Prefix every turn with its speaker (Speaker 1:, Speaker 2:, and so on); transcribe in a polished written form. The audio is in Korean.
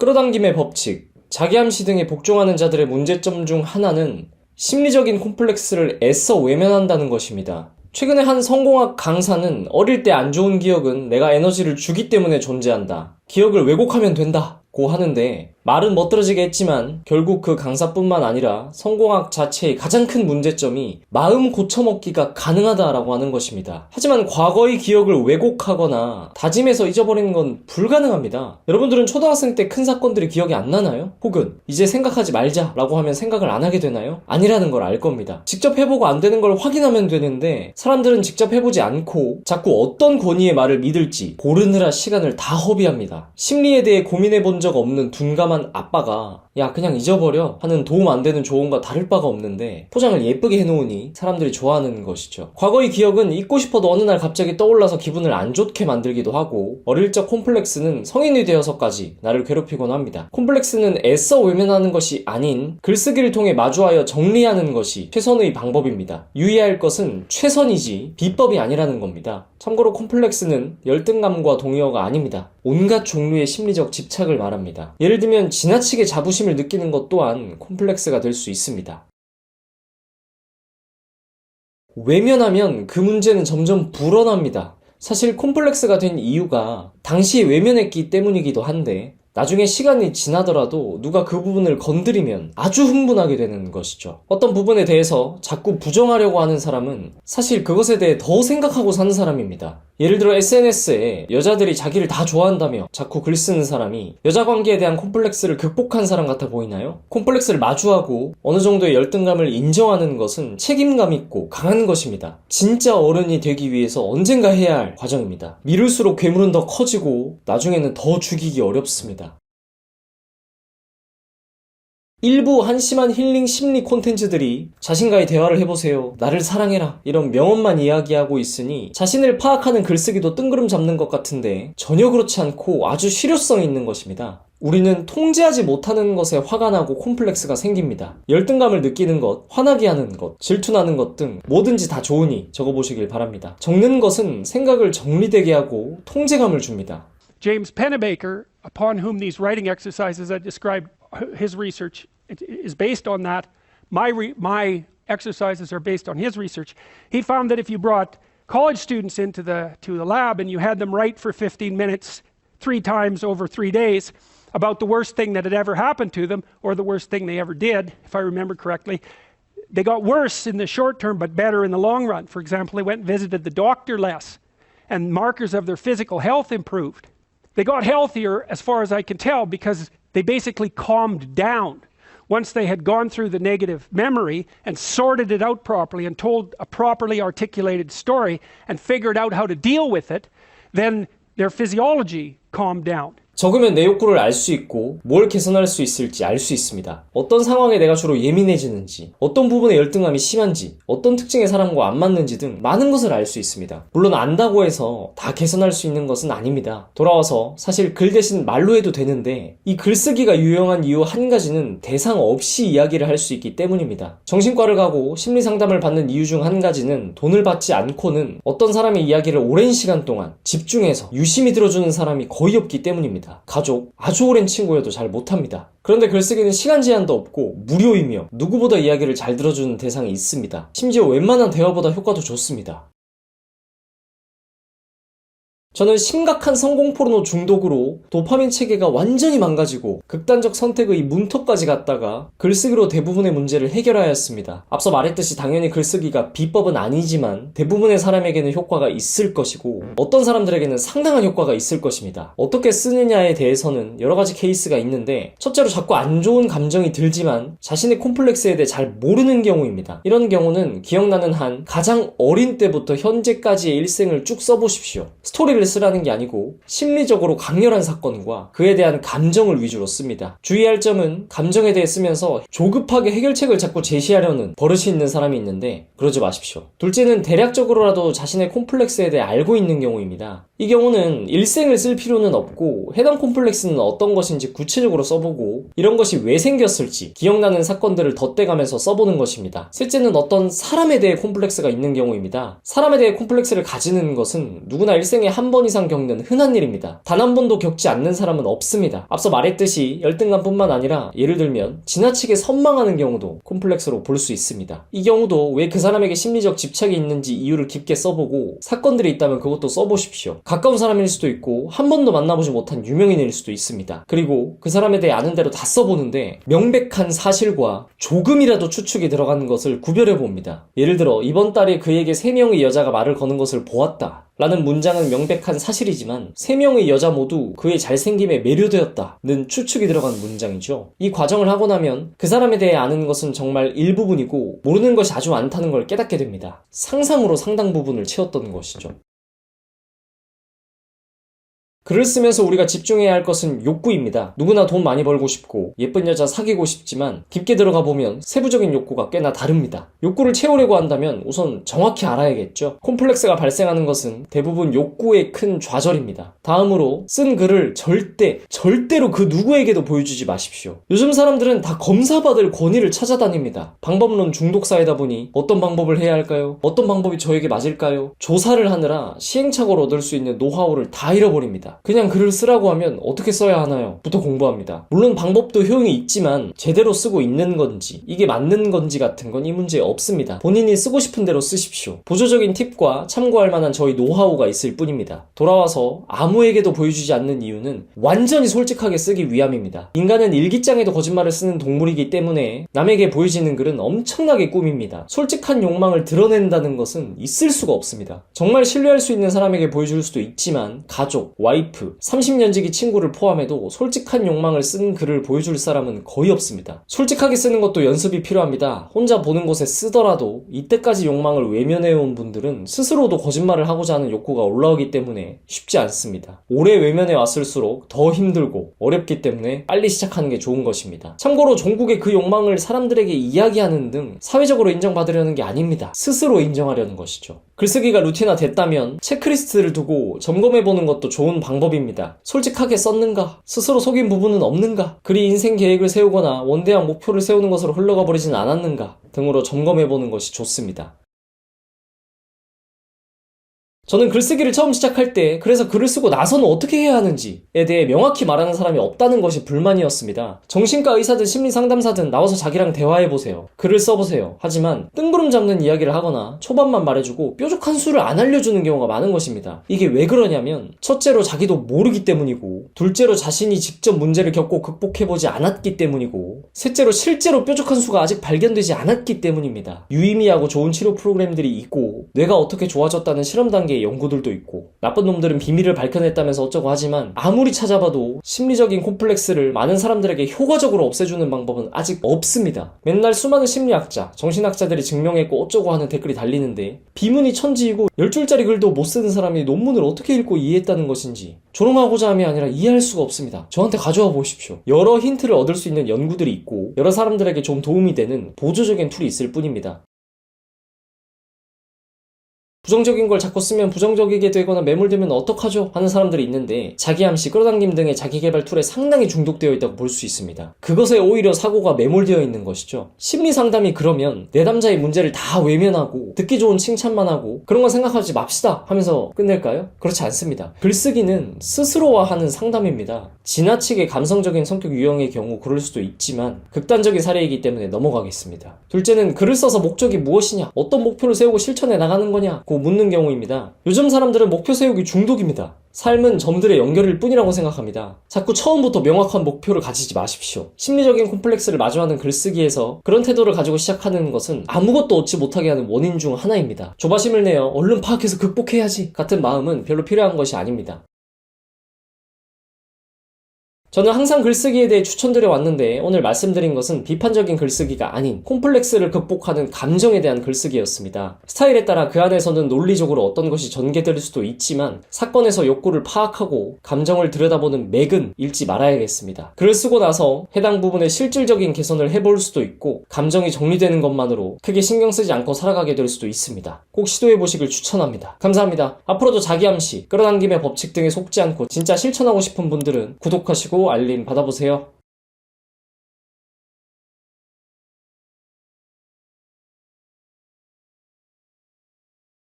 Speaker 1: 끌어당김의 법칙, 자기암시 등에 복종하는 자들의 문제점 중 하나는 심리적인 콤플렉스를 애써 외면한다는 것입니다. 최근에 한 성공학 강사는 어릴 때 안 좋은 기억은 내가 에너지를 주기 때문에 존재한다. 기억을 왜곡하면 된다. 고 하는데 말은 멋들어지게 했지만 결국 그 강사뿐만 아니라 성공학 자체의 가장 큰 문제점이 마음 고쳐먹기가 가능하다라고 하는 것입니다. 하지만 과거의 기억을 왜곡하거나 다짐해서 잊어버리는 건 불가능합니다. 여러분들은 초등학생 때 큰 사건들이 기억이 안 나나요? 혹은 이제 생각하지 말자라고 하면 생각을 안 하게 되나요? 아니라는 걸 알 겁니다. 직접 해보고 안 되는 걸 확인하면 되는데 사람들은 직접 해보지 않고 자꾸 어떤 권위의 말을 믿을지 고르느라 시간을 다 허비합니다. 심리에 대해 고민해본 적 없는 둔감한 아빠가 야 그냥 잊어버려 하는 도움 안 되는 조언과 다를 바가 없는데 포장을 예쁘게 해놓으니 사람들이 좋아하는 것이죠. 과거의 기억은 잊고 싶어도 어느 날 갑자기 떠올라서 기분을 안 좋게 만들기도 하고 어릴 적 콤플렉스는 성인이 되어서까지 나를 괴롭히곤 합니다. 콤플렉스는 애써 외면하는 것이 아닌 글쓰기를 통해 마주하여 정리하는 것이 최선의 방법입니다. 유의할 것은 최선이지 비법이 아니라는 겁니다. 참고로 콤플렉스는 열등감과 동의어가 아닙니다. 온갖 종류의 심리적 집착을 말합니다. 예를 들면 지나치게 자부심을 느끼는 것 또한 콤플렉스가 될 수 있습니다. 외면하면 그 문제는 점점 불어납니다. 사실 콤플렉스가 된 이유가 당시에 외면했기 때문이기도 한데 나중에 시간이 지나더라도 누가 그 부분을 건드리면 아주 흥분하게 되는 것이죠. 어떤 부분에 대해서 자꾸 부정하려고 하는 사람은 사실 그것에 대해 더 생각하고 사는 사람입니다. 예를 들어 SNS에 여자들이 자기를 다 좋아한다며 자꾸 글 쓰는 사람이 여자 관계에 대한 콤플렉스를 극복한 사람 같아 보이나요? 콤플렉스를 마주하고 어느 정도의 열등감을 인정하는 것은 책임감 있고 강한 것입니다. 진짜 어른이 되기 위해서 언젠가 해야 할 과정입니다. 미룰수록 괴물은 더 커지고 나중에는 더 죽이기 어렵습니다. 일부 한심한 힐링 심리 콘텐츠들이 자신과의 대화를 해보세요, 나를 사랑해라 이런 명언만 이야기하고 있으니 자신을 파악하는 글쓰기도 뜬구름 잡는 것 같은데 전혀 그렇지 않고 아주 실효성이 있는 것입니다. 우리는 통제하지 못하는 것에 화가 나고 콤플렉스가 생깁니다. 열등감을 느끼는 것, 화나게 하는 것, 질투나는 것 등 뭐든지 다 좋으니 적어보시길 바랍니다. 적는 것은 생각을 정리되게 하고 통제감을 줍니다.
Speaker 2: James Pennebaker, upon whom these writing exercises I described, his research is based on that. My exercises are based on his research. He found that if you brought college students into the lab and you had them write for 15 minutes 3 times over 3 days about the worst thing that had ever happened to them or the worst thing they ever did, if I remember correctly, they got worse in the short term but better in the long run. For example, they went and visited the doctor less and markers of their physical health improved. They got healthier, as far as I can tell, because they basically calmed down. Once they had gone through the negative memory and sorted it out properly and told a properly articulated story and figured out how to deal with it, then their physiology calmed down.
Speaker 1: 적으면 내 욕구를 알 수 있고 뭘 개선할 수 있을지 알 수 있습니다. 어떤 상황에 내가 주로 예민해지는지, 어떤 부분에 열등감이 심한지, 어떤 특징의 사람과 안 맞는지 등 많은 것을 알 수 있습니다. 물론 안다고 해서 다 개선할 수 있는 것은 아닙니다. 돌아와서 사실 글 대신 말로 해도 되는데 이 글쓰기가 유용한 이유 한 가지는 대상 없이 이야기를 할 수 있기 때문입니다. 정신과를 가고 심리상담을 받는 이유 중 한 가지는 돈을 받지 않고는 어떤 사람의 이야기를 오랜 시간 동안 집중해서 유심히 들어주는 사람이 거의 없기 때문입니다. 가족, 아주 오랜 친구여도 잘 못합니다. 그런데 글쓰기는 시간 제한도 없고 무료이며 누구보다 이야기를 잘 들어주는 대상이 있습니다. 심지어 웬만한 대화보다 효과도 좋습니다. 저는 심각한 성공 포르노 중독으로 도파민 체계가 완전히 망가지고 극단적 선택의 문턱까지 갔다가 글쓰기로 대부분의 문제를 해결하였습니다. 앞서 말했듯이 당연히 글쓰기가 비법은 아니지만 대부분의 사람에게는 효과가 있을 것이고 어떤 사람들에게는 상당한 효과가 있을 것입니다. 어떻게 쓰느냐에 대해서는 여러 가지 케이스가 있는데 첫째로 자꾸 안 좋은 감정이 들지만 자신의 콤플렉스에 대해 잘 모르는 경우입니다. 이런 경우는 기억나는 한 가장 어린 때부터 현재까지의 일생을 쭉 써보십시오. 스토리를 쓰라는 게 아니고 심리적으로 강렬한 사건과 그에 대한 감정을 위주로 씁니다. 주의할 점은 감정에 대해 쓰면서 조급하게 해결책을 자꾸 제시하려는 버릇이 있는 사람이 있는데 그러지 마십시오. 둘째는 대략적으로라도 자신의 콤플렉스에 대해 알고 있는 경우입니다. 이 경우는 일생을 쓸 필요는 없고 해당 콤플렉스는 어떤 것인지 구체적으로 써보고 이런 것이 왜 생겼을지 기억나는 사건들을 덧대가면서 써보는 것입니다. 셋째는 어떤 사람에 대해 콤플렉스가 있는 경우입니다. 사람에 대해 콤플렉스를 가지는 것은 누구나 일생에 한 번 이상 겪는 흔한 일입니다. 단 한 번도 겪지 않는 사람은 없습니다. 앞서 말했듯이 열등감뿐만 아니라 예를 들면 지나치게 선망하는 경우도 콤플렉스로 볼 수 있습니다. 이 경우도 왜 그 사람에게 심리적 집착이 있는지 이유를 깊게 써보고 사건들이 있다면 그것도 써보십시오. 가까운 사람일 수도 있고 한 번도 만나보지 못한 유명인일 수도 있습니다. 그리고 그 사람에 대해 아는 대로 다 써보는데 명백한 사실과 조금이라도 추측이 들어가는 것을 구별해봅니다. 예를 들어 이번 달에 그에게 3명의 여자가 말을 거는 것을 보았다 라는 문장은 명백한 사실이지만 3명의 여자 모두 그의 잘생김에 매료되었다는 추측이 들어간 문장이죠. 이 과정을 하고 나면 그 사람에 대해 아는 것은 정말 일부분이고 모르는 것이 아주 많다는 걸 깨닫게 됩니다. 상상으로 상당 부분을 채웠던 것이죠. 글을 쓰면서 우리가 집중해야 할 것은 욕구입니다. 누구나 돈 많이 벌고 싶고 예쁜 여자 사귀고 싶지만 깊게 들어가 보면 세부적인 욕구가 꽤나 다릅니다. 욕구를 채우려고 한다면 우선 정확히 알아야겠죠. 콤플렉스가 발생하는 것은 대부분 욕구의 큰 좌절입니다. 다음으로 쓴 글을 절대로 그 누구에게도 보여주지 마십시오. 요즘 사람들은 다 검사받을 권위를 찾아다닙니다. 방법론 중독사이다 보니 어떤 방법을 해야 할까요? 어떤 방법이 저에게 맞을까요? 조사를 하느라 시행착오로 얻을 수 있는 노하우를 다 잃어버립니다. 그냥 글을 쓰라고 하면 어떻게 써야 하나요? 부터 공부합니다. 물론 방법도 효용이 있지만 제대로 쓰고 있는 건지 이게 맞는 건지 같은 건 이 문제에 없습니다. 본인이 쓰고 싶은 대로 쓰십시오. 보조적인 팁과 참고할 만한 저희 노하우가 있을 뿐입니다. 돌아와서 아무에게도 보여주지 않는 이유는 완전히 솔직하게 쓰기 위함입니다. 인간은 일기장에도 거짓말을 쓰는 동물이기 때문에 남에게 보여지는 글은 엄청나게 꾸밉니다. 솔직한 욕망을 드러낸다는 것은 있을 수가 없습니다. 정말 신뢰할 수 있는 사람에게 보여줄 수도 있지만 가족, 와이프, 30년지기 친구를 포함해도 솔직한 욕망을 쓴 글을 보여줄 사람은 거의 없습니다. 솔직하게 쓰는 것도 연습이 필요합니다. 혼자 보는 곳에 쓰더라도 이때까지 욕망을 외면해온 분들은 스스로도 거짓말을 하고자 하는 욕구가 올라오기 때문에 쉽지 않습니다. 오래 외면해 왔을수록 더 힘들고 어렵기 때문에 빨리 시작하는 게 좋은 것입니다. 참고로 종국의 그 욕망을 사람들에게 이야기하는 등 사회적으로 인정받으려는 게 아닙니다. 스스로 인정하려는 것이죠. 글쓰기가 루틴화 됐다면 체크리스트를 두고 점검해보는 것도 좋은 방법입니다. 솔직하게 썼는가? 스스로 속인 부분은 없는가? 글이 인생 계획을 세우거나 원대한 목표를 세우는 것으로 흘러가 버리진 않았는가? 등으로 점검해보는 것이 좋습니다. 저는 글쓰기를 처음 시작할 때 그래서 글을 쓰고 나서는 어떻게 해야 하는지에 대해 명확히 말하는 사람이 없다는 것이 불만이었습니다. 정신과 의사든 심리상담사든 나와서 자기랑 대화해보세요. 글을 써보세요. 하지만 뜬구름 잡는 이야기를 하거나 초반만 말해주고 뾰족한 수를 안 알려주는 경우가 많은 것입니다. 이게 왜 그러냐면 첫째로 자기도 모르기 때문이고 둘째로 자신이 직접 문제를 겪고 극복해보지 않았기 때문이고 셋째로 실제로 뾰족한 수가 아직 발견되지 않았기 때문입니다. 유의미하고 좋은 치료 프로그램들이 있고 뇌가 어떻게 좋아졌다는 실험 단계 연구들도 있고 나쁜 놈들은 비밀을 밝혀냈다면서 어쩌고 하지만 아무리 찾아봐도 심리적인 콤플렉스를 많은 사람들에게 효과적으로 없애주는 방법은 아직 없습니다. 맨날 수많은 심리학자, 정신학자들이 증명했고 어쩌고 하는 댓글이 달리는데 비문이 천지이고 10줄짜리 글도 못 쓰는 사람이 논문을 어떻게 읽고 이해했다는 것인지 조롱하고자 함이 아니라 이해할 수가 없습니다. 저한테 가져와 보십시오. 여러 힌트를 얻을 수 있는 연구들이 있고 여러 사람들에게 좀 도움이 되는 보조적인 툴이 있을 뿐입니다. 부정적인 걸 자꾸 쓰면 부정적이게 되거나 매몰되면 어떡하죠? 하는 사람들이 있는데 자기암시, 끌어당김 등의 자기개발 툴에 상당히 중독되어 있다고 볼 수 있습니다. 그것에 오히려 사고가 매몰되어 있는 것이죠. 심리상담이 그러면 내담자의 문제를 다 외면하고 듣기 좋은 칭찬만 하고 그런 거 생각하지 맙시다 하면서 끝낼까요? 그렇지 않습니다. 글쓰기는 스스로와 하는 상담입니다. 지나치게 감성적인 성격 유형의 경우 그럴 수도 있지만 극단적인 사례이기 때문에 넘어가겠습니다. 둘째는 글을 써서 목적이 무엇이냐? 어떤 목표를 세우고 실천해 나가는 거냐? 묻는 경우입니다. 요즘 사람들은 목표 세우기 중독입니다. 삶은 점들의 연결일 뿐이라고 생각합니다. 자꾸 처음부터 명확한 목표를 가지지 마십시오. 심리적인 콤플렉스를 마주하는 글쓰기에서 그런 태도를 가지고 시작하는 것은 아무것도 얻지 못하게 하는 원인 중 하나입니다. 조바심을 내어 얼른 파악해서 극복해야지 같은 마음은 별로 필요한 것이 아닙니다. 저는 항상 글쓰기에 대해 추천드려 왔는데 오늘 말씀드린 것은 비판적인 글쓰기가 아닌 콤플렉스를 극복하는 감정에 대한 글쓰기였습니다. 스타일에 따라 그 안에서는 논리적으로 어떤 것이 전개될 수도 있지만 사건에서 욕구를 파악하고 감정을 들여다보는 맥은 잃지 말아야겠습니다. 글을 쓰고 나서 해당 부분의 실질적인 개선을 해볼 수도 있고 감정이 정리되는 것만으로 크게 신경 쓰지 않고 살아가게 될 수도 있습니다. 꼭 시도해보시길 추천합니다. 감사합니다. 앞으로도 자기암시, 끌어당김의 법칙 등에 속지 않고 진짜 실천하고 싶은 분들은 구독하시고 알림 받아보세요.